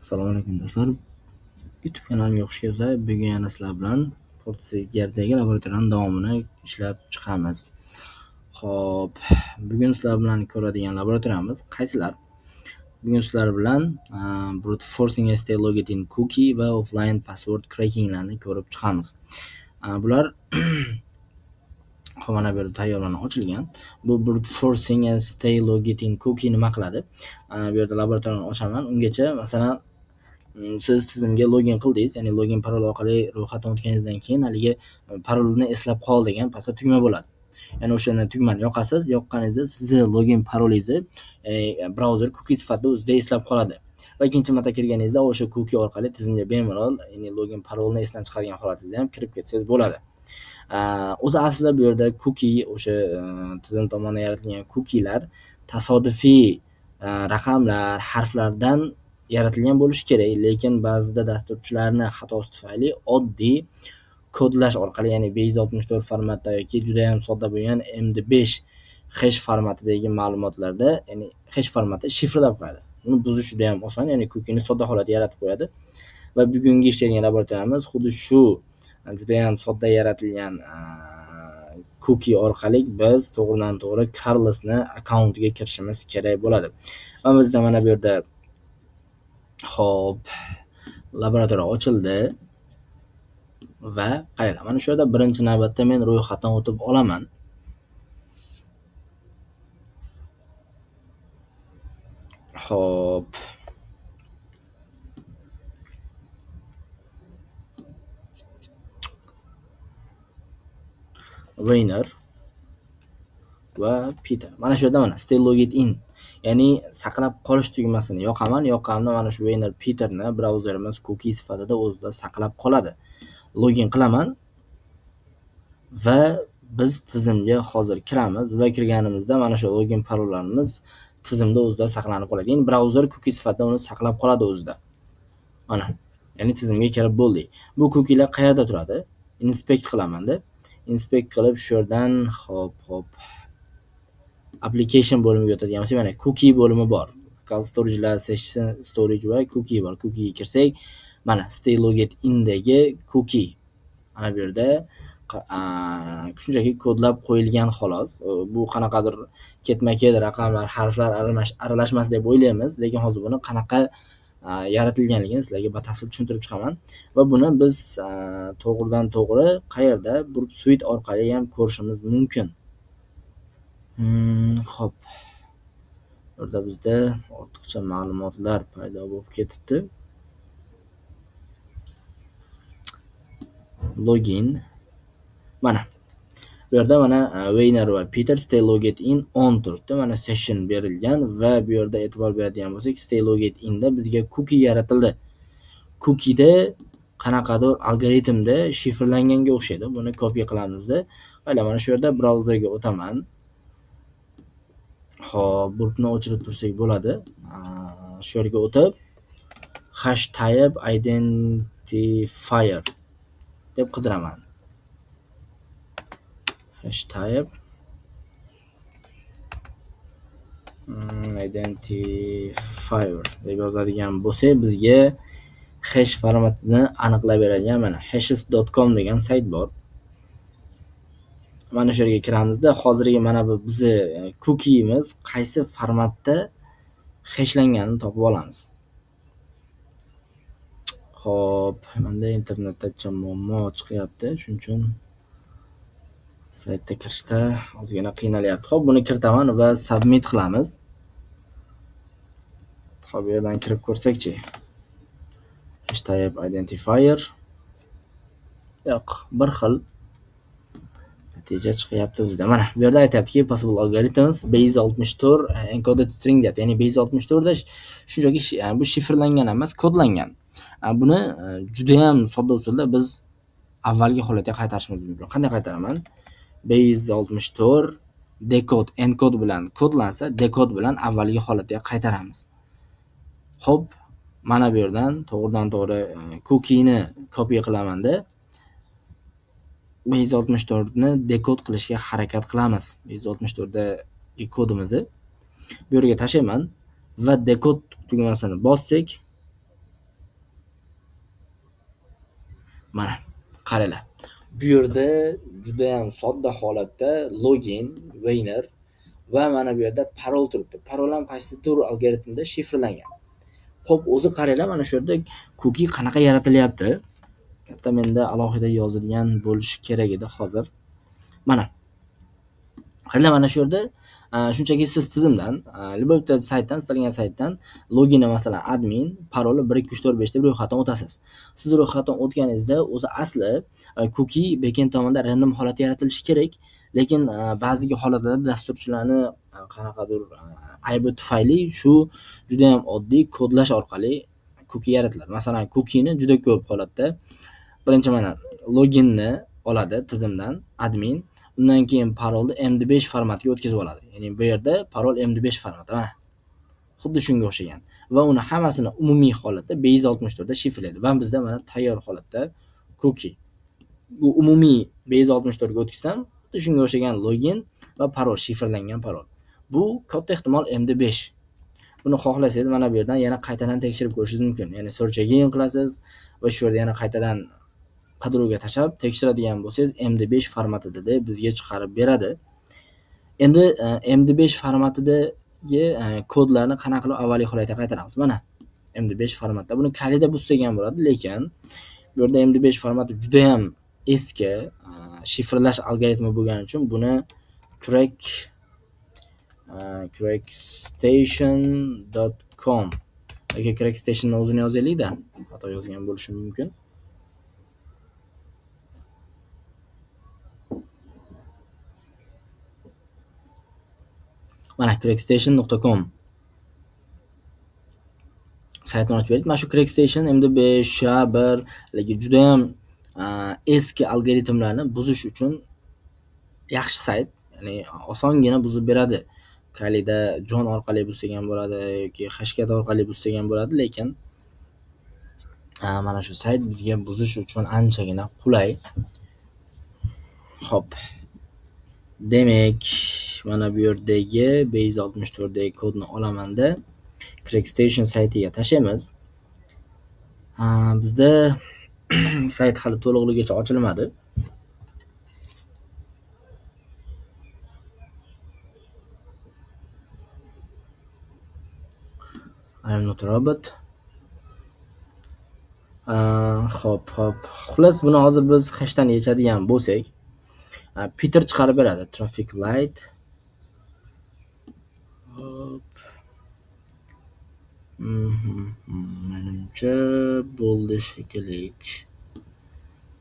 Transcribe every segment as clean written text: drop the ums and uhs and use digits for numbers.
Assalomu alaykum do'stlar. YouTube kanalimga xush kelibsizlar. Bugun yana sizlar bilan Portseigerdagi laboratoriyani davomini ishlab chiqamiz. Xo'p, bugun sizlar bilan ko'radigan laboratoriyamiz qaysilar? Bugun sizlar bilan brute forcing ST login cookie va offline password crackinglarni ko'rib chiqamiz. Bular mana bu yerda tayyorlanib ochilgan. Bu brute forcing stay login cookie nima qiladi? Bu yerda laboratoriyani ochaman. Ungacha masalan siz tizimga login qildingiz, ya'ni login parol orqali ro'yxatdan o'tganingizdan keyin haligi parolni eslab qol degan pastda tugma bo'ladi. Ya'ni o'shani tugmani yoqasiz, yoqqaningizda sizni login parolingizni, ya'ni brauzer cookie sifatida o'zida eslab qoladi. Va ikkinchi marta kirganingizda o'sha cookie orqali tizimga bemalol, ya'ni login parolni esdan chiqargan holatingizda ham kirib ketsangiz bo'ladi. O'zi aslida bu yerda cookie o'sha tizim tomonidan yaratilgan cookie'lar tasodifiy raqamlar, harflardan yaratilgan bo'lishi kerak, lekin ba'zida dasturchilarning xatosi tufayli oddiy kodlash orqali, ya'ni base64 formatda yoki juda ham sodda bo'lgan MD5 hash formatidagi ma'lumotlarda, ya'ni hash formatda shifrlab qo'yadi. Buni buzish juda ham oson, ya'ni cookie'ni sodda holatda yaratib qo'yadi. Va bugungi ishlaydigan laboratoriyamiz xuddi shu juda ham sodda yaratilgan cookie orqali biz to'g'ridan-to'g'ri Carlosni akkauntiga kirishimiz kerak bo'ladi. Va bizda mana bu yerda Xo'p, laboratoriya ochildi va qaranglar, mana shu yerda birinchi navbatda men ro'yxatdan o'tib olaman. Xo'p. Weiner va Peter. Mana shu yerda mana stay logged in, ya'ni saqlab qolish tugmasini yoqaman. Yoqqanimda mana shu Weiner Peterni brauzerimiz cookie sifatida o'zida saqlab qoladi. Login qilaman va biz tizimga hozir kiramiz va kirganimizda mana shu login parollarimiz tizimda o'zida saqlanib qoladi. Ya'ni brauzer cookie sifatida uni saqlab qoladi o'zida. Mana, ya'ni tizimga kirib bo'ldik. Bu cookie'lar qayerda turadi? Inspect qilaman-da. Inspect qilib shu yerdan hop application bo'limiga o'tadigan bo'lsak, mana cookie bo'limi bor. Local storage'lar, session storage va cookie bor. Cookie'ga kirsak, mana stay logged indagi cookie. Mana bu yerda shunchaki kodlab qo'yilgan xolos. Bu qanaqadir ketma-ket raqamlar, harflar aralashmas deb o'ylaymiz, lekin hozir buni qanaqa yaratilganligini sizlarga batafsil tushuntirib chiqaman. Va buni biz to'g'ridan-to'g'ri qayerda? Brute suite orqali ham ko'rishimiz mumkin. Xo'p. Burada bizda ortiqcha ma'lumotlar paydo bo'lib ketibdi. Login. Mana. Bu yerda mana Weiner va Peter stay logged in on turibdi. Mana session berilgan va bu yerda e'tibor beradigan bo'lsak, stay logged in da bizga cookie yaratildi. Cookie da qanaqadir algoritmda shifrlanganga o'xshaydi. Buni copy qilamizda. Mana shu yerda brauzerga o'taman. Xo'p, burpni o'chirib tursak bo'ladi. Shu yerga o'tib hash type identifier deb qidiraman. Hash type identifier deb yozadigan bo'lsak, bizga hash formatini aniqlab beradigan mana hashes.com degan sayt bor. Mana shu yerga kiramizda hozirgi mana bu bizni cookie'miz qaysi formatda hashlanganini topib olamiz. Xo'p, menda internetda muammo chiqyapti, shuning uchun saytga kirishda ozgina qiynalyapti. Xo'p, buni kiritaman va submit qilamiz. Xo'p, bu yerdan kirib ko'rsakchi. Hash type identifier. Yo'q, bir xil natija chiqyapti bizda. Mana bu yerda aytayaptiki, possible algorithms base64 encoded string deyapti. Ya'ni base64 da shunchaki bu shifrlangan emas, kodlangan. Buni juda ham sodda usulda biz avvalgi holatga qaytarishimiz mumkin. Qanday qaytaraman? Base64 decode, encode bilan kodlansa, decode bilan avvalgi holatga qaytaramiz. Xo'p, mana bu yerdan to'g'ridan-to'g'ri cookie'ni copy qilaman-da. Base64 ni decode qilishga harakat qilamiz. Base64 dagi kodimizni bu yerga tashlayman va decode tugmasini bossak, Mana qaranglar. Bu yerda juda ham sodda holatda login, winner va mana bu yerda parol turibdi. Parol ham qaysi tur algoritmda shifrlangan. Xo'p, o'zi qaranglar, mana shu yerda cookie qanaqa yaratilyapti. Katta menda alohida yozilgan bo'lishi kerak edi hozir. Mana qaranglar, mana shu yerda shunchaki siz tizimdan, любой bitta saytdan, istalgan saytdan loginni, masalan, admin, paroli 1 2 3 4 5 deb ro'yxatdan o'tasiz. Siz ro'yxatdan o'tganingizda o'zi asli cookie backend tomonidan random holatda yaratilishi kerak, lekin ba'zi holatlarda dasturchilarni qanaqadir aybi tufayli shu juda ham oddiy kodlash orqali cookie yaratiladi. Masalan, cookie'ni juda ko'p holatda birinchi mana loginni oladi tizimdan admin, undan keyin parolni MD5 formatiga o'tkazib oladi. Ya'ni bu yerda parol MD5 formati, mana xuddi shunga o'xshagan va uni hammasini umumiy holatda Base64 da shifrlaydi va bizda mana tayyor holatda cookie. Bu umumiy Base64 ga o'tkazsam, xuddi shunga o'xshagan login va parol, shifrlangan parol. Bu katta ehtimol MD5. Buni xohlasangiz mana bu yerdan yana qaytadan tekshirib ko'rishingiz mumkin. Ya'ni search again qilasiz va shu yerda yana qaytadan qidiruvga tashlab tekshiradigan bo'lsangiz MD5 formatida deb bizga chiqarib beradi. Endi MD5 formatidagi kodlarni qanaqa qilib avvalgi holatiga qaytaramiz? Mana MD5 formatda buni kalida buzsak ham bo'ladi, lekin bu yerda MD5 formati juda ham eski shifrlash algoritmi bo'lgani uchun buni crackstation.com yoki crackstationning o'zini yozaylik-da, xato yozgan bo'lishim mumkin. Mana crackstation.com saytini ochib berdik. Mana shu crackstation MD5, SHA1 juda ham eski algoritmlarni buzish uchun yaxshi sayt. Ya'ni osongina buzib beradi. Kalida John orqali buzsak ham bo'ladi yoki hashkat orqali buzsak ham bo'ladi, lekin mana shu sayt bizga buzish uchun anchagina qulay. Xo'p. Demak, mana bu yerdagi Base64 dagi kodni olamanda Crackstation saytiga tashlaymiz. Bizda sayt hali to'liqligicha ochilmadi. I'm not a robot. Hop. Xullas, buni hozir biz hashdan yechadigan bo'lsak, Peter chiqarib beradi. Traffic light. Hop. Menimcha bo'ldi shekilli.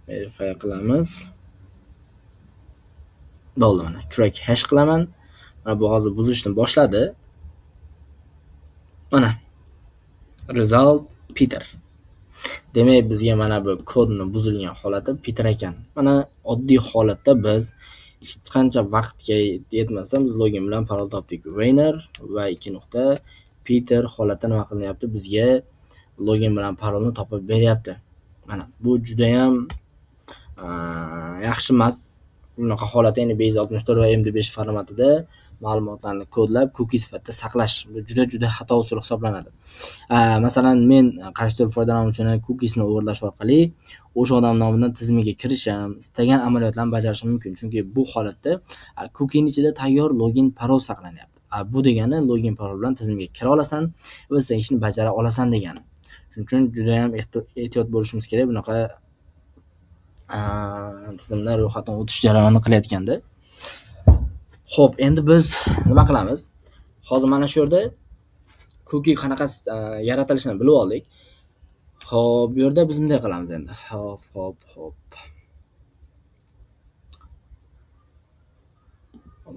Verify qilamiz. Bo'ldi, mana crack hash qilaman. Mana bu hozir buzishni boshladi. Mana result Peter. Demak, bizga mana bu kodni buzilgan holati Peter ekan. Mana oddiy holatda biz hech qancha vaqtga yetmasdan biz login bilan parol topdik. Winner va 2 nuqta Peter holatda nima qilinyapti? Bizga login bilan parolni topib beryapti. Mana bu juda ham yaxshi emas. Bunaqa holatda, ya'ni Base64 va MD5 formatida ma'lumotlarni kodlab cookie sifatida saqlash bu juda xato usul hisoblanadi. Masalan, men qaysi tur foydalanuvchini cookiesni o'g'irlash orqali o'sha odam nomidan tizimiga kirishim, istagan amaliyotlarni bajarishim mumkin. Chunki bu holatda cookiening ichida tayyor login parol saqlanyapti. Bu degani login parol bilan tizimga kira olasan va istagan ishni bajara olasan degani. Shuning uchun juda ham ehtiyot bo'lishimiz kerak bunaqa tizimdan ro'yxatdan o'tish jarayonini qilayotganda. Xo'p, endi biz nima qilamiz? Hozir mana shu yerda cookie qanaqa yaratilishini bilib oldik. Xo'p, bu yerda biz bunday qilamiz endi. Hop.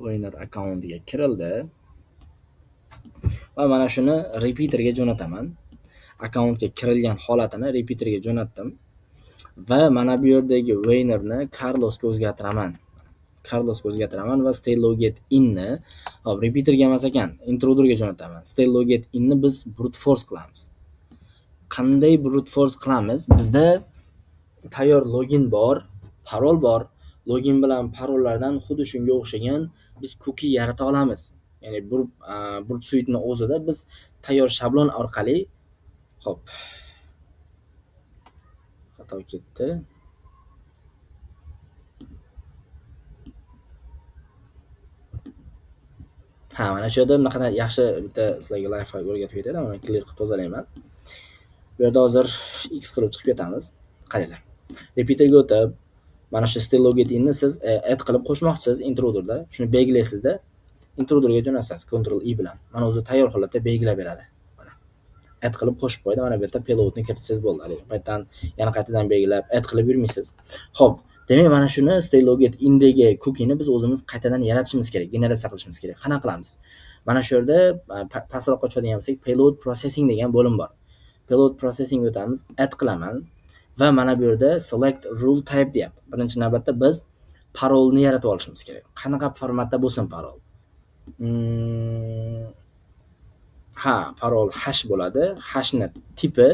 Winner accountiga kirildi. Va mana shuni repeaterga jo'nataman. Accountga kirilgan holatini repeaterga jo'natdim. Va mana bu yerdagi winnerni Carlosga o'zgartiraman. Va stay logit inni repeaterga emas ekan, intruderga jo'nataman. Stay logit inni biz brute force qilamiz. Qanday brute force qilamiz? Bizda tayyor login bor, parol bor. Login bilan parollardan xuddi shunga o'xshagan biz cookie yarata olamiz. Ya'ni brute suite'ning o'zida biz tayyor shablon orqali xato ketdi. Ha, mana shu yerda bunaqa yaxshi bitta sizlarga lifehack o'rgatib ketadi. Mana clear qilib tozalayman. Bu yerda hozir X qilib chiqib ketamiz. Qaranglar. Repeaterga o'tib, mana shu still loginni siz add qilib qo'shmoqchisiz intruderda. Shuni belgilaysizda, intruderga jo'natasiz Ctrl I bilan. Mana o'zi tayyor holatda belgilab beradi. Mana add qilib qo'shib qo'ydi. Mana bu yerda payloadni kiritsangiz bo'ldi. Hali paytdan yana qaytadan belgilab add qilib yurmaysiz. Xo'p, demak mana shuni stay logit indagi cookie'ni biz o'zimiz qaytadan yaratishimiz kerak, generatsiya qilishimiz kerak. Qanaqa qilamiz? Mana shu yerda pastroqqa tushadigan bo'lsak, payload processing degan bo'lim bor. Payload processing o'tamiz, add qilaman va mana bu yerda select rule type deyapti. Birinchi navbatda biz parolni yaratib olishimiz kerak. Qanaqa formatda bo'lsin parol? Ha, parol hash bo'ladi. Hashni tipi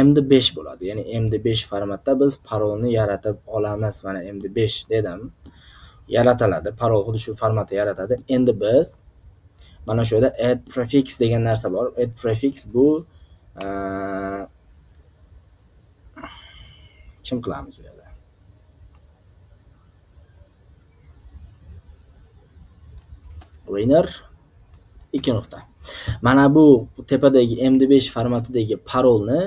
MD5 bo'ladi. Ya'ni MD5 formatda biz parolni yaratib olamiz. Mana MD5 dedim. Yaratiladi. Parol xuddi shu formatda yaratadi. Endi biz mana shu yerda add prefix degan narsa bor. Add prefix bu kim qilamiz bu yerda? Winner 2 nuqta. Mana bu tepadagi MD5 formatidagi parolni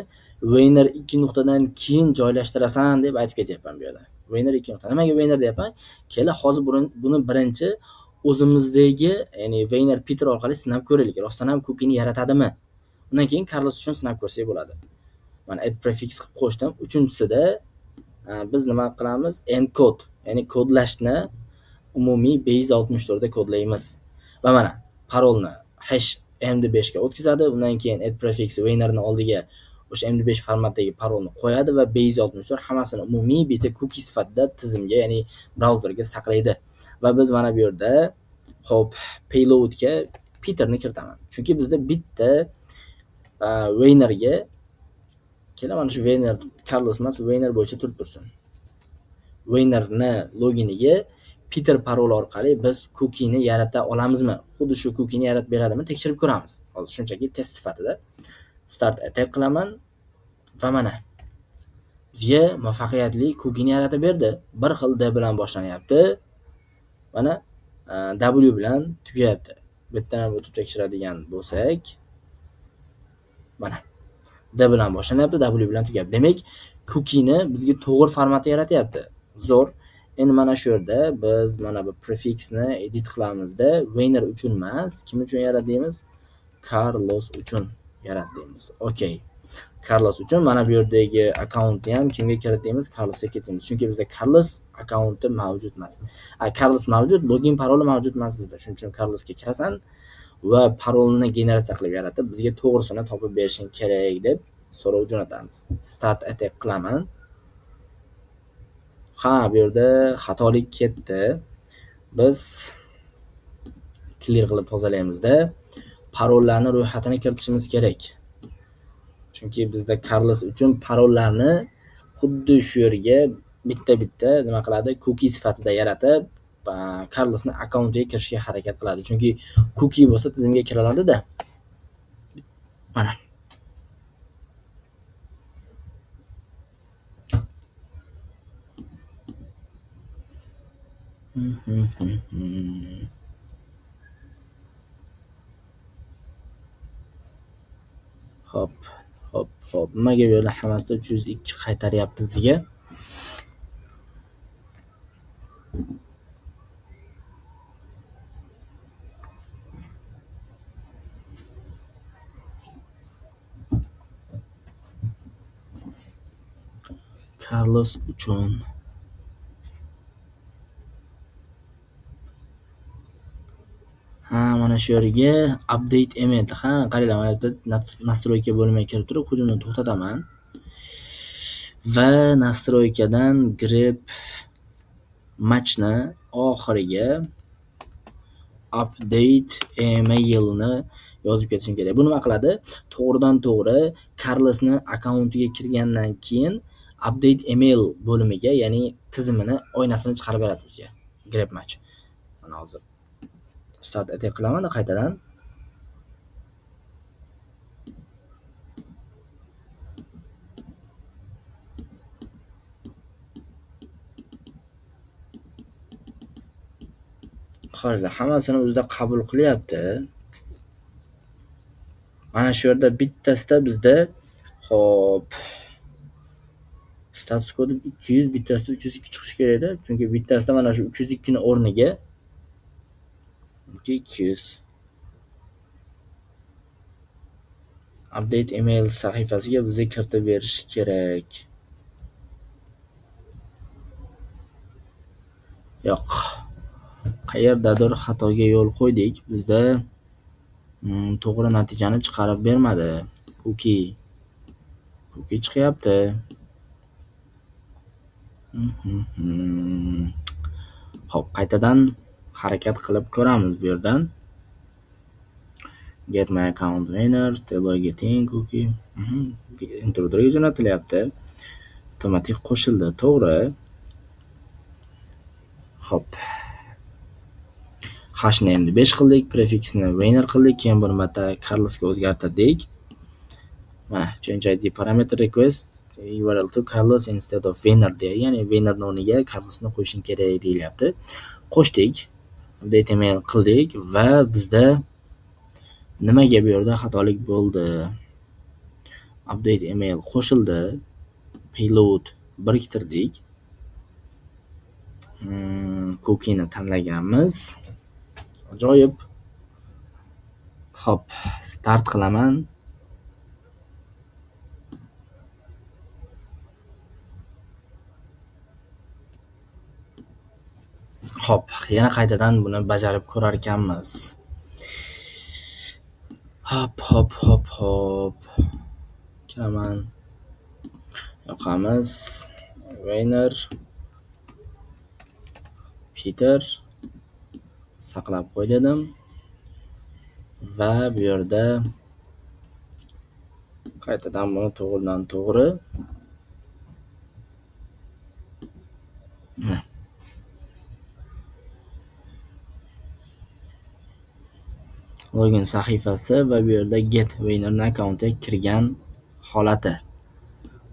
winner 2 nuqtadan keyin joylashtirasan deb aytib ketyapman bu yerda. Winner 2 nuqta. Nimaga winner deyapman? Kela hozir buni birinchi o'zimizdagi, ya'ni winner Peter orqali sinab ko'raylik. Rostdan ham cookie'ni yaratadimi? Undan keyin Carlos uchun sinab ko'rsak bo'ladi. Mana add prefix qilib qo'shdim. Uchinchisida biz nima qilamiz? Encode, ya'ni kodlashni umumiy base 64 da kodlaymiz. Va mana parolni hash MD5 ga o'tkazadi. Undan keyin add prefix winnerni oldiga o'sha MD5 formatdagi parolni qo'yadi va base 64 hammasini umumiy bitta cookie sifatida tizimga, ya'ni brauzerga saqlaydi. Va biz mana bu yerda hop payloadga Peterni kiritaman. Chunki bizda bitta winnerga mana shu winner Carlos emas, winner bo'yicha turib tursin. Winnerni loginiga Peter parol orqali biz cookie'ni yarata olamizmi? Xuddi shu cookie'ni yaratib beradimi? Tekshirib ko'ramiz. Hozir shunchaki test sifatida start attack qilaman va mana bizga muvaffaqiyatli cookie'ni yaratib berdi. Bir xil D bilan boshlanyapti. Mana W bilan tugayapti. Bittadan o'tib tekshiradigan bo'lsak, mana D bilan boshlanyapti, W bilan tugayapti. Demak, cookie'ni bizga to'g'ri formatda yaratyapti. Zo'r. Endi mana shu yerda biz mana bu prefixni edit qilamizda, winner uchun emas, kim uchun yaratdimiz? Carlos uchun yaratdimiz. Okay. Carlos uchun mana bu yerdagi akkauntni ham kimga kiritamiz? Carlosga kiritamiz. Chunki bizda Carlos akkaunti mavjud emas. Carlos mavjud, login paroli mavjud emas bizda. Shuning uchun Carlosga kirasan va parolni generatsiya qilib yaratib, bizga to'g'risini topib berishing kerak deb so'rov jo'natamiz. Start attack qilaman. Ha, bu yerda xatolik ketdi. Biz clear qilib tozalaymizda parollarni ro'yxatini kiritishimiz kerak. Chunki bizda Carlos uchun parollarni xuddi shu yerga bitta nima qiladi? Cookie sifatida yaratib, Carlosning akkauntiga kirishga harakat qiladi. Chunki cookie bo'lsa tizimga kiraladida. Mana. Hop. Nimaga bu yerda hammasida 302 qaytaryapti bizga? Carlos uchun mana shu yerga update element. Qaranglar, mana bu nastroyka bo'limiga kirib turib, hujumni to'xtataman. Va nastroykadan grep matchni oxiriga update emailni yozib ketishim kerak. Bu nima qiladi? To'g'ridan to'g'ri Carlosning akkauntiga kirgandan keyin update email bo'limiga, ya'ni tizimini oynasini chiqarib beradi bizga. Grep match. Mana hozir start attack qilaman qaytadan. Xo'sh, hammasini o'zida qabul qilyapti. Mana shu yerda bittasida bizda hop status kodi 200, bittasida 302 chiqishi kerak-da. Chunki bittasida mana shu 302 ni o'rniga 200 update email sahifasiga bizga kiritib berish kerak. Yo'q. Qayerdadir xatoga yo'l qo'ydik. Bizda to'g'ri natijani chiqarib bermadi. Cookie chiqyapti. Xo'p, qaytadan harakat qilib ko'ramiz bu yerdan. Get my account winner, still getting cookie. Intruderga jo'natilyapti. Avtomatik qo'shildi, to'g'ri. Xo'p. Hashname ni 5 qildik, prefixni winner qildik, keyin bir marta Carlosga o'zgartirdik. Mana, change ID parameter request URL to Carlos instead of winner deya, ya'ni winner o'rniga Carlosni qo'yishing kerak deyilyapti. Qo'shdik. Update email qildik va bizda nimaga bu yerda xatolik bo'ldi? Update email qo'shildi. Payload biriktirdik. Cookie'ni tanlaganmiz. Ajoyib. Hop, start qilaman. Hop, yana qaytadan buni bajarib ko'rar ekanmiz. Hop. Kiraman. Yoqamiz. Weiner. Peter. Saqlab qo'ydim. Va bu yerda qaytadan buni to'g'ridan to'g'ri login sahifasi va bu yerda get winner accountga kirgan holati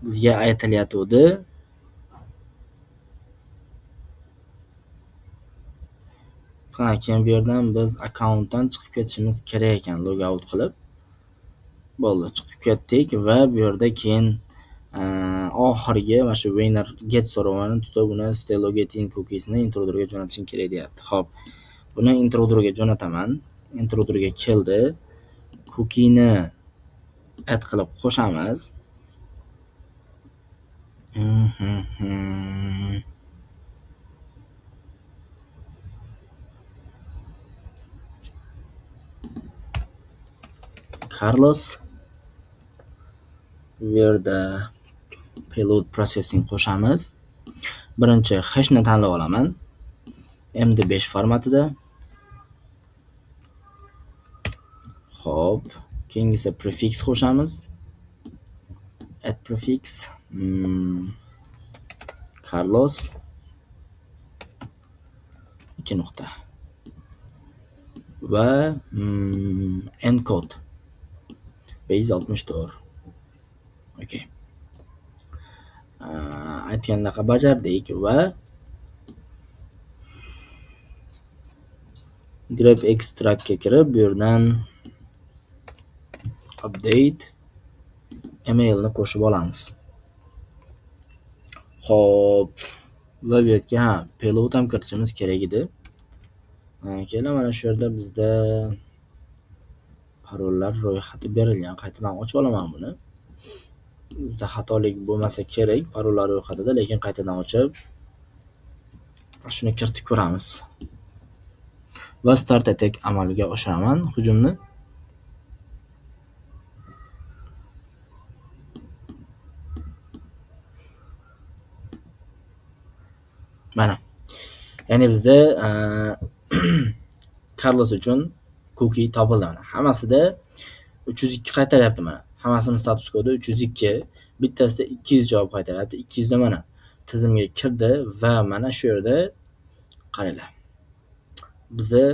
bizga aytilyotdi. Keyin bu yerdan biz akkauntdan chiqib ketishimiz kerak ekan, log out qilib. Bo'ldi, chiqib ketdik va bu yerda keyin oxirgi mana shu winner get so'rovini tutib, uni still getting cookiesni intruderga jo'natishing kerak deyapti. Xo'p, buni intruderga jo'nataman. Intruderga keldi. Cookie'ni add qilib qo'shamiz. Carlos. Bu yerda payload processing qo'shamiz. Birinchi hashni tanlab olaman. MD5 formatida. Xo'p, keyingisi prefix qo'shamiz. Add prefix Carlos 2 nuqta va encode base 64. Okay. Aytgandaqa bajardik va grep extractga kirib, bu yerdan update emailni qo'shib olamiz. Xo'p, va bu yerga payload ham kiritishimiz kerak edi. Keyin mana shu yerda bizda parollar ro'yxati berilgan. Qaytadan ochib olaman buni. Bizda xatolik bo'lmasa kerak parollar ro'yxatida, lekin qaytadan ochib shuni kiritib ko'ramiz. Va start attack amalga oshiraman hujumni. Mana. Ya'ni bizda Carlos uchun cookie topildi. Hammasida 302 qaytaryapti mana. Hammasini status kodi 302. Bittasida 200 javob qaytaryapti. 200 da mana tizimga kirdi va mana shu yerda qaranglar. Bizi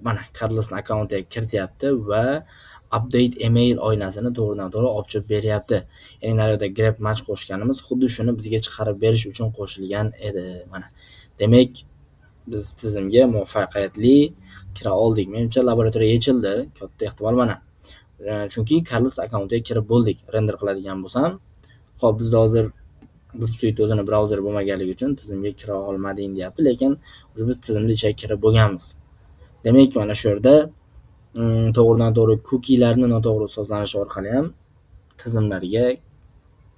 mana Carlosning akkauntiga kirityapti va update email oynasini to'g'ridan to'g'ri ochib beryapti. Ya'ni naryoqda grep match qo'shganimiz xuddi shuni bizga chiqarib berish uchun qo'shilgan edi. Mana. Demak, biz tizimga muvaffaqiyatli kira oldik. Menimcha laboratoriya yechildi, katta ehtimol mana. Chunki Carlos akkauntiga kirib bo'ldik. Render qiladigan bo'lsam, hop bizda hozir Bursuit o'zini brauzer bo'lmaganligi uchun tizimga kira olmading deyapti, lekin biz tizimning ichiga kirib bo'lganmiz. Demak, mana shu yerda to'g'ridan-to'g'ri kukilarni noto'g'ri sozlanishi orqali ham tizimlarga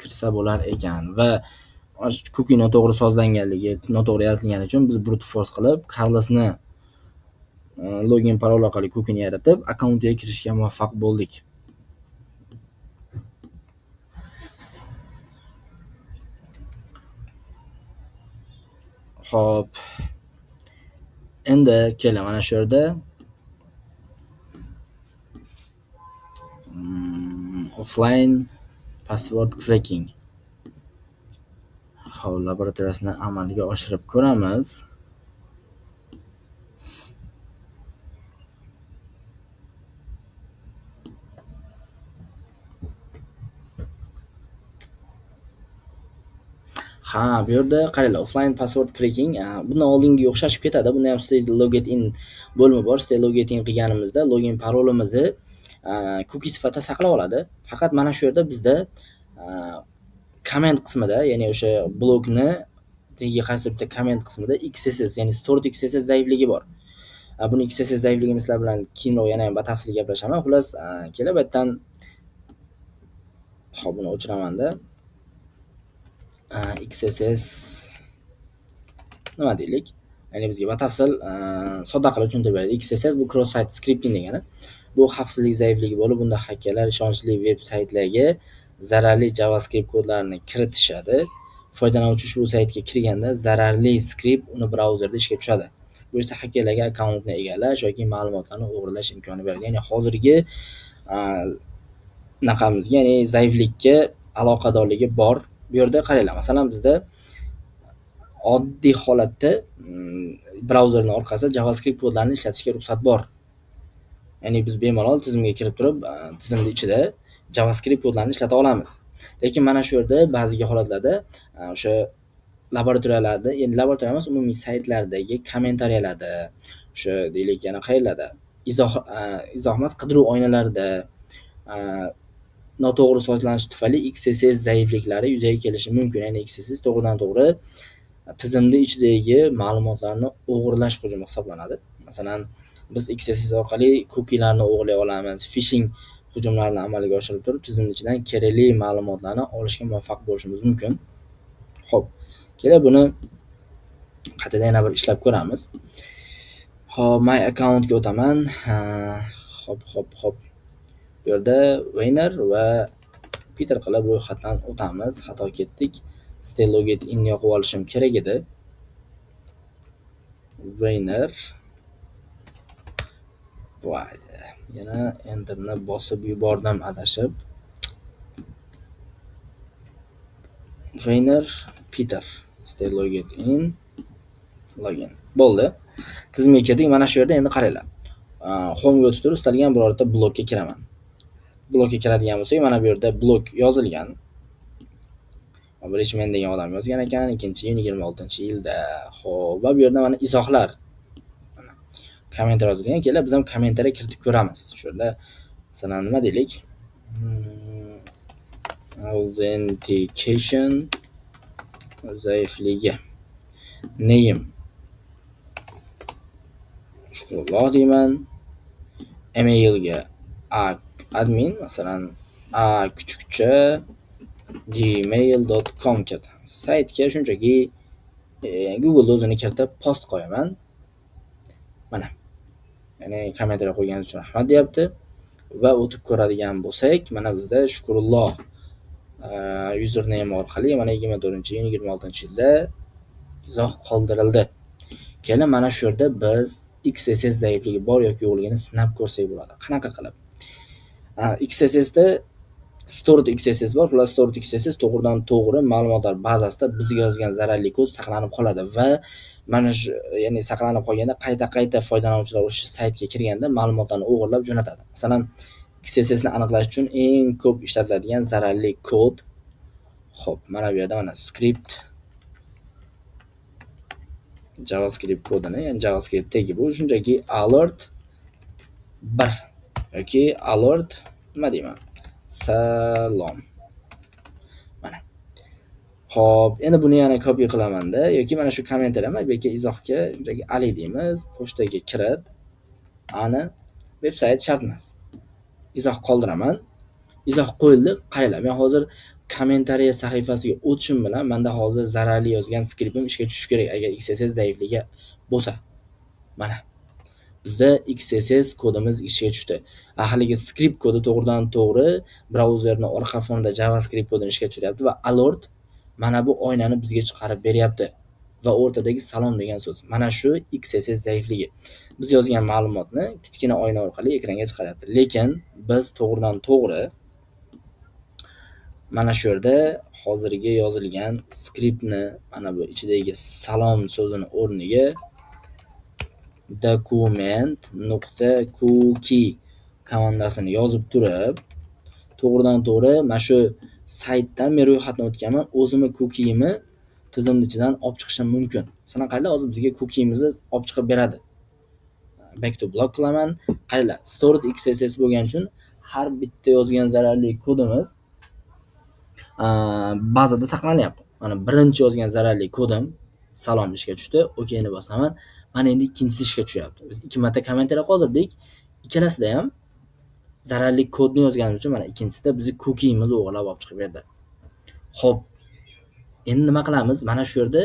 kirsa bo'lar ekan va kuki noto'g'ri sozlanganligi, noto'g'ri yaratilgani uchun biz brute force qilib Carlosni login parol orqali kukini yaratib, akkauntiga kirishga muvaffaq bo'ldik. Xo'p. Endi keling, mana shu yerda offline password cracking. Xo'p, laboratoriyasini amalga oshirib ko'ramiz. Ha, bu yerda qaranglar, offline password cracking bundan oldingi o'xshashib ketadi. Bunda ham stay login bo'limi bor. Stay login qilganimizda login parolimizni cookie sifatida saqlab oladi. Faqat mana shu yerda bizda comment qismida, ya'ni o'sha blokni tegi qaysi bitta comment qismida XSS, ya'ni stored XSS zaifligi bor. Buni XSS zaifligini sizlar bilan keyinroq yana ham batafsil gaplashaman. Xullas, kelib bu yerdan hop buni o'chiraman-da. XSS nima deylik? Ya'ni bizga batafsil sodda qilib tushuntirib beradi. XSS bu cross site scripting degani. Bu xavfsizlik zaifligi bo'lib, bunda hakkerlar ishonchli veb saytlarga zararli JavaScript kodlarini kiritishadi. Foydalanuvchi ushbu saytga kirganda zararli skript uni brauzerda ishga tushadi. Bu esa hakkerlarga akkauntni egallash yoki ma'lumotlarni o'g'irlash imkonini beradi. Ya'ni hozirgi naqamizga, ya'ni zaiflikka aloqadorligi bor. Bu yerda qaranglar, masalan bizda oddiy holatda brauzerning orqasida JavaScript kodlarini ishlatishga ruxsat bor. Ya'ni biz bemalol tizimga kirib turib, tizimning ichida JavaScript kodlarini ishlata olamiz. Lekin mana shu yerda ba'zi holatlarda o'sha laboratoriyalarda, ya'ni laboratoriya emas, umumiy saytlardagi kommentariyalarda, o'sha deylik yana qayerlarda, izoh emas, qidiruv oynalarida noto'g'ri sozlanish tufayli XSS zaifliklari yuzaga kelishi mumkin. Ya'ni XSS to'g'ridan-to'g'ri tizimning ichidagi ma'lumotlarni o'g'irlash hujumi hisoblanadi. Masalan, biz XSS orqali kukilarni o'g'irlay olamiz, phishing hujumlarini amalga oshirib turib, tizimning ichidan kerakli ma'lumotlarni olishga muvaffaq bo'lishimiz mumkin. Xo'p, keling buni qaytadan yana bir ishlab ko'ramiz. Xo'p, my accountga o'taman. Xo'p. Bu yerda Weiner va Peter qilib ro'yxatdan o'tamiz. Xato ketdik. Stay login in yoqib olishim kerak edi. Weiner. Voy, yana enterni bosib yubordim adashib. Weiner, Peter. Stay login in. Login. Bo'ldi. Tizimga kirdik. Mana shu yerda endi qaranglar. Home ga o'tib turib, istalgan birorta blokka kiraman. Blokka kiradigan bo'lsak, mana bu yerda blok yozilgan. Bridgman degan odam yozgan ekan 2026-yilda. Xo'p, va bu yerda mana izohlar. Kommentar yozilgan. Kelib biz ham kommentarga kiritib ko'ramiz. Shu yerda masalan nima deylik? Authentication zaifligi. Name. Shukrulloh deyman. Emailga admin, masalan kuchukcha gmail.com ketadi. Saytga shunchaki Google o'zini kiritib post qo'yaman. Mana. Ya'ni kommentar qo'yganingiz uchun rahmat deyapti. Va o'tib ko'radigan bo'lsak, mana bizda Shukrulloh username orqali mana 24-26-yilda izoh qoldirildi. Keling, mana shu yerda biz XSS zaifligi bor yoki yo'qligini sinab ko'rsak bo'ladi. Qanaqa qilib? XSS da stored XSS bor. Xullas, stored XSS to'g'ridan-to'g'ri ma'lumotlar bazasida bizga yozgan zararli kod saqlanib qoladi va mana shu, ya'ni saqlanib qolganda qayta foydalanuvchilar o'sha saytga kirganda ma'lumotlarni o'g'irlab jo'natadi. Masalan, XSS ni aniqlash uchun eng ko'p ishlatiladigan zararli kod. Xo'p, mana bu yerda mana script JavaScript kodini, ya'ni JavaScript tagi bu shunchaki alert 1 yoki alert nima deyman? Salom. Mana. Xo'p, endi buni yana copy qilaman-da yoki mana shu kommentariyam bu yerga izohga shunchaki ali deymiz, pochtaga kirit. Ani veb-sayt shart emas. Izoh qoldiraman. Izoh qo'yildi. Qaranglar, men hozir kommentariya sahifasiga o'tishim bilan menda hozir zararli yozgan skriptim ishga tushishi kerak agar XSS zaifligi bo'lsa. Mana. Bizda XSS kodimiz ishga tushdi. Haligi skript kodi to'g'ridan-to'g'ri brauzerning orqa fonida JavaScript kodini ishga tushiryapti va alert mana bu oynani bizga chiqarib beryapti. Va o'rtadagi salom degan so'z. Mana shu XSS zaifligi. Biz yozgan ma'lumotni kichkina oyna orqali ekranga chiqaryapti. Lekin biz to'g'ridan-to'g'ri mana shu yerda hozirgi yozilgan skriptni mana bu ichidagi salom so'zini o'rniga document.cookie komandasini yozib turib, to'g'ridan-to'g'ri mana shu saytdan men ro'yxatdan o'tganman, o'zimni cookie'imni tizimning ichidan olib chiqishim mumkin. Masalan, qaranglar, hozir bizga cookie'imizni olib chiqib beradi. Back to block qilaman. Qaranglar, stored XSS bo'lgani uchun har bitta yozgan zararli kodimiz bazada saqlanyapti. Mana birinchi yozgan zararli kodim salom ishga tushdi. OKni bosaman. Mana endi ikkinchisi ishga tushyapti. Biz 2 marta kommentariya qoldirdik. Ikkalasida ham zararli kodni yozganimiz uchun mana ikkinchisida bizni cookie'imizni o'g'irlab olib chiqib berdi. Xo'p. Endi nima qilamiz? Mana shu yerda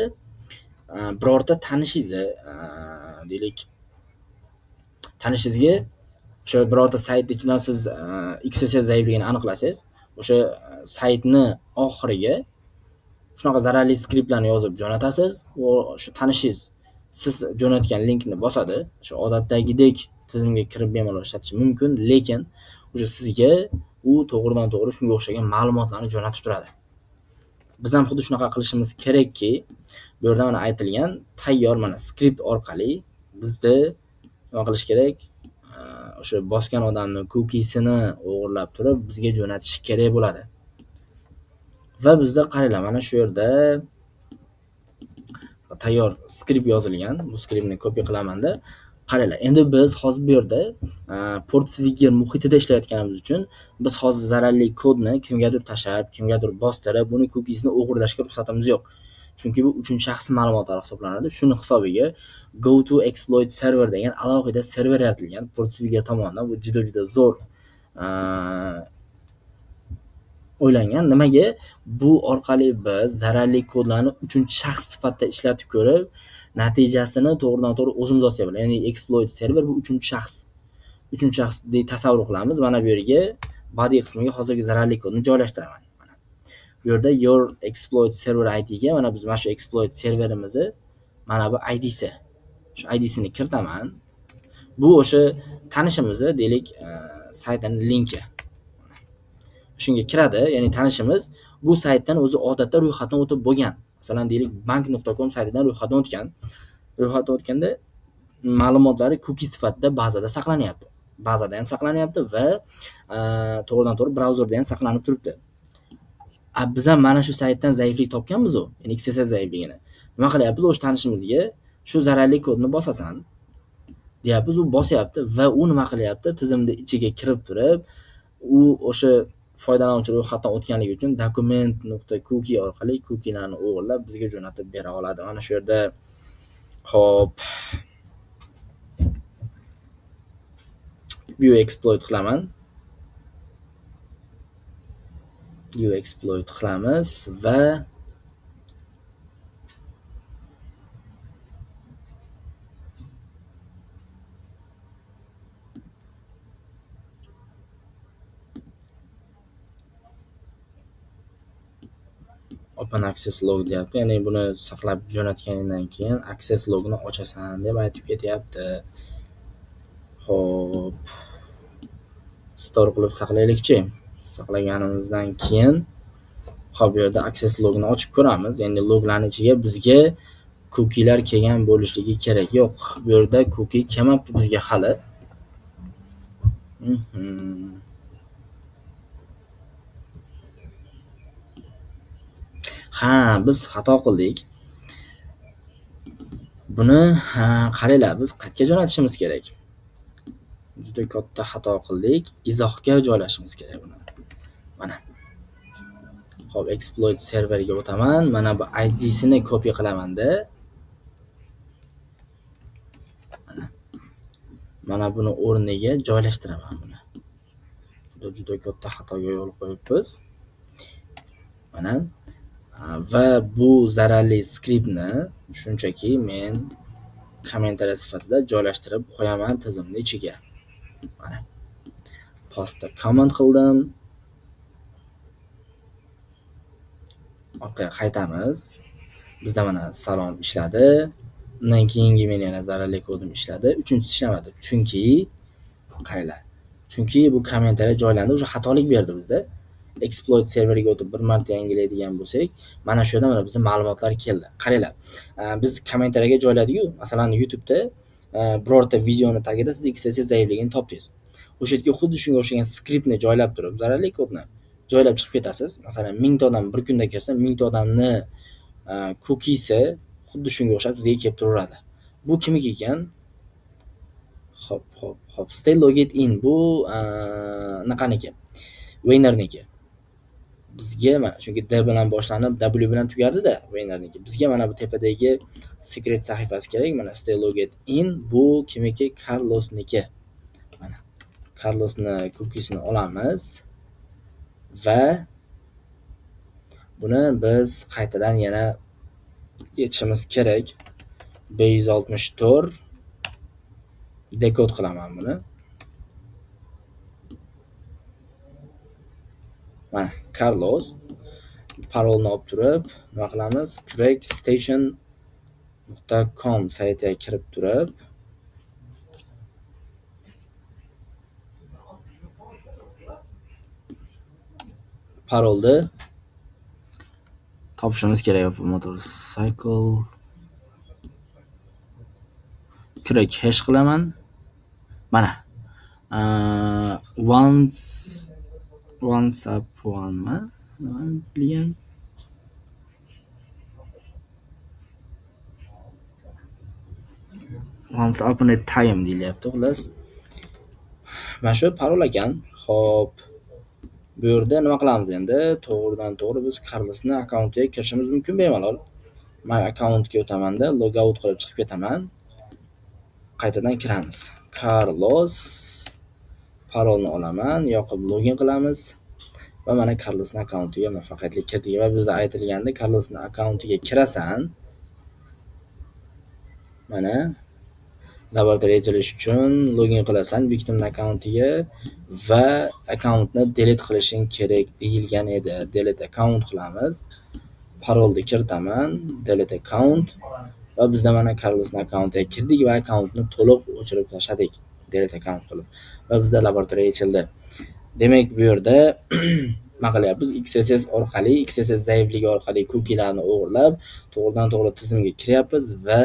birorta tanishingizni, deylik, tanishingizga o'sha birorta sayt ichidan siz XSS zaifligini aniqlasangiz, o'sha saytni oxiriga shunaqa zararli skriptlarni yozib jo'natasiz. O'sha tanishingiz siz jo'natgan linkni bosadi. Shu odatdagidek tizimga kirib bemalol ishlatish mumkin, lekin o'sha sizga u to'g'ridan-to'g'ri shunga o'xshagan ma'lumotlarni jo'natib turadi. Biz ham xuddi shunaqa qilishimiz kerakki, bu yerda mana aytilgan tayyor mana skript orqali bizda nima qilish kerak? O'sha bosgan odamning cookiesini o'g'irlab turib bizga jo'natish kerak bo'ladi. Va bizda qaranglar, mana shu yerda tayyor skript yozilgan. Bu skriptni copy qilaman-da. Qaranglar, endi biz hozir bu yerda Portswigger muhitida ishlayotganimiz uchun biz hozir zararli kodni kimgadir tashab, kimgadir bostirib, buni cookiesini o'g'irlashga ruxsatimiz yo'q. Chunki bu uchinchi shaxs ma'lumotlari hisoblanadi. Shuni hisobiga go to exploit server degan alohida server yaratilgan Portswigger tomonidan. Bu juda zo'r o'ylangan. Nimaga? Bu orqali biz zararli kodlarni uchinchi shaxs sifatida ishlatib ko'rib, natijasini to'g'ridan-to'g'ri o'zimiz yozib olamiz. Ya'ni exploit server bu uchinchi shaxs. Uchinchi shaxs deb tasavvur qilamiz. Mana bu yerga body qismiga hozirgi zararli kodni joylashtiraman. Mana bu yerda your exploit server ID ga mana biz mana shu exploit serverimizni mana bu ID'si. Shu ID'sini kiritaman. Bu o'sha tanishimizni, deylik, saytining linki. Shunga kiradi, ya'ni tanishimiz bu saytdan o'zi odatda ro'yxatdan o'tib bo'lgan. Masalan, deylik, bank.com saytidan ro'yxatdan o'tgan. Ro'yxatdan o'tganda ma'lumotlari cookie sifatida bazada saqlanyapti. Bazada ham saqlanyapti va to'g'ridan-to'g'ri brauzerda ham saqlanib turibdi. Biz ham mana shu saytdan zaiflik topganmiz-ku, ya'ni XSS zaifligini. Nima qilyapmiz? O'sha tanishimizga shu zararli kodni bosasan deyapmiz, u bosyapti va u nima qilyapti? Tizimning ichiga kirib turib, u o'sha foydalanuvchi ro'yxatdan o'tganligi uchun document.cookie orqali cookielarni o'g'irlab bizga jo'natib bera oladi. Mana shu yerda hop view exploit qilaman. View exploit qilamiz va open access log deyapti. Ya'ni buni saqlab jo'natganingdan keyin access logni ochasan deb aytib ketyapti. Xo'p. Store qilib saqlaylikchi. Saqlaganimizdan keyin hop bu yerda access logni ochib ko'ramiz. Ya'ni loglarning ichiga bizga cookie'lar kelgan bo'lishligi kerak. Yo'q, bu yerda cookie kelmabdi bizga hali. Ha, biz xato qildik. Buni qaranglar, biz qayerga jo'natishimiz kerak? Juda katta xato qildik. Izohga joylashimiz kerak buni. Mana. Xo'p, exploit serverga o'taman. Mana bu ID'sini copy qilaman-da. Mana buni o'rniga joylashtiraman buni. Juda katta xatoga yo'l qo'yibmiz. Mana va bu zararli skriptni shunchaki men kommentariy sifatida joylashtirib qo'yaman tizimning ichiga. Mana. Postda comment qildim. Orqaga qaytamiz. Bizda mana salom ishladi. Undan keyingi men yana zararli kodim ishladi. Uchinchisi ishlamadi. Chunki qaranglar. Chunki bu kommentariy joylandi, o'sha xatolik berdi bizda. Exploit serverga o'tib bir marta yangilaydigan bo'lsak, mana shu yerda mana bizda ma'lumotlar keldi. Qaranglar. Biz kommentariyga joyladik-ku. Masalan, YouTube'da birorta videoni tagida siz XSS zaifligini topdingiz. O'sha yerga xuddi shunga o'xshagan skriptni joylab turib, zararli kodni joylab chiqib ketasiz. Masalan, 1000 ta odam bir kunda kirsa, 1000 ta odamni cookie'si xuddi shunga o'xshab sizga kelib turaveradi. Bu kimniki ekan? Hop. Stay logged in bu naqaniki? Wayner'niki. Bizga mana chunki D bilan boshlanib W bilan tugardi-da, Wayner'niki. Bizga mana bu tepadagi secret sahifasi kerak. Mana stay logged in bu kimniki? Carlosniki. Mana Carlosni cookiesini olamiz va buni biz qaytadan yana yechishimiz kerak. B164 dekod qilaman buni. Mana Carlos parolni olib turib, nima qilamiz? crackstation.com saytiga kirib turib, parolni topishimiz kerak. Motorcycle crack hash qilaman. Mana once upon ma bilgan once upon a time deyilyapti. Xullas mana shu parol ekan. Xo'p, bu yerda nima qilamiz endi? To'g'ridan-to'g'ri biz Carlosni akkauntiga kirishimiz mumkin bemalol. Men akkauntga o'taman-da, logout qilib chiqib ketaman. Qaytadan kiramiz. Carlos parolni olaman, yoqib login qilamiz va mana Carlosning akkauntiga muvaffaqiyatli kirdik va bizga aytilganda Carlosning akkauntiga kirasan. Mana laboratoriya ochilish uchun login qilasan victimning akkauntiga va akkauntni delete qilishing kerak deyilgan edi. Delete account qilamiz. Parolni kiritaman, delete account va bizda mana Carlosning akkauntiga kirdik va akkauntni to'liq o'chirib tashladik. Delete account qilib va bizda laboratoriya ochildi. Demak, bu yerda nima qilyapmiz? XSS orqali, XSS zaifligi orqali cookie'larni o'g'irlab, to'g'ridan-to'g'ri tizimga kiryapmiz va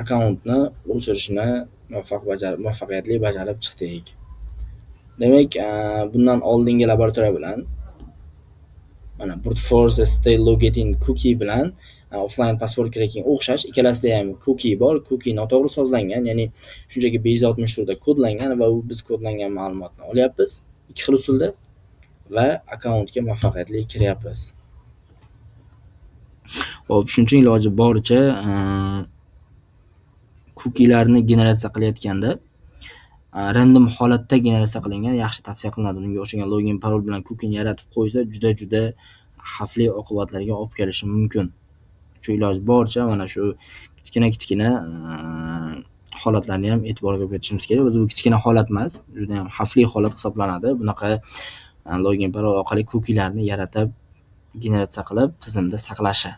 akkauntni o'chirishni muvaffaqiyatli bajarib chiqdik. Demak, bundan oldingi laboratoriya bilan mana brute force stay logged in cookie bilan offline password cracking o'xshash. Ikkalasida ham cookie bor. Cookie noto'g'ri sozlangan, ya'ni shunchaki B164 da kodlangan va biz kodlangan ma'lumotni olyapmiz ikki xil usulda va akkauntga muvaffaqiyatli kiryapmiz. Xo'p, shuning uchun iloji boricha cookie'larni generatsiya qilayotganda random holatda generatsiya qilingan yaxshi tavsiya qilinadi. Bunga o'xshagan login parol bilan cookie'ni yaratib qo'ysa, juda xavfli oqibatlarga olib kelishi mumkin. Shu iloji boricha mana shu kichkina holatlarni ham e'tiborga berishimiz kerak. Biz bu kichkina holat emas, juda ham xavfli holat hisoblanadi. Bunaqa login parol orqali cookie'larni yaratib generatsiya qilib tizimda saqlashi.